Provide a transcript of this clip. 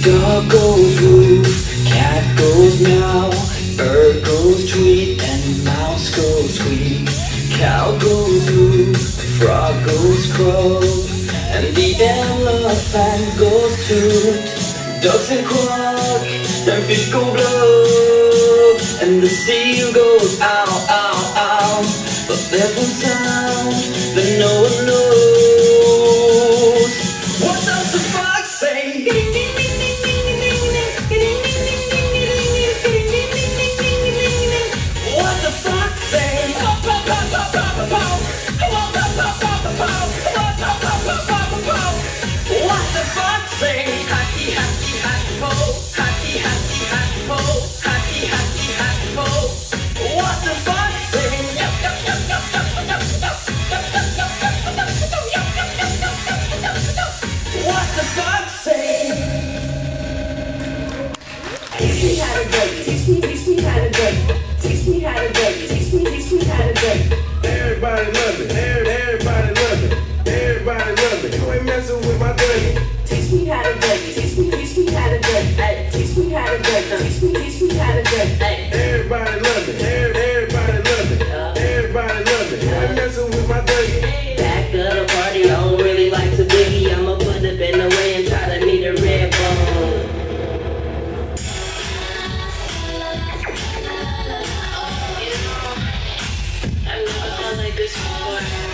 Dog goes woof, cat goes meow, bird goes tweet, and mouse goes squeak. Cow goes moo, frog goes croak, and the elephant goes toot. Ducks and quack, and fish go blub, and the seal goes ow, ow, ow. But there's one sound that no one knows. What does the fox say? What the fox say? What the fox say? Hacky, hacky, hacky, ho. Hacky, hacky, hacky, ho. Hacky, hacky, hacky, ho. What the fox say? What the fox say? Teach me how to bake. Teach me how to bake. Teach me how to bake. Teach me how to bake. Everybody love it. Everybody love it. Everybody love it. You ain't messing with my dirty. Teach me how to bake. Teach me how to bake. Ay, teach me how to bake. Teach me how to bake. Ay. Everybody love it. Everybody love it. Everybody love it. You ain't messing with my dirty. Back of the party, I don't really like to biggie. I'ma put a pen away and try to meet a red bone. I've never felt like this before.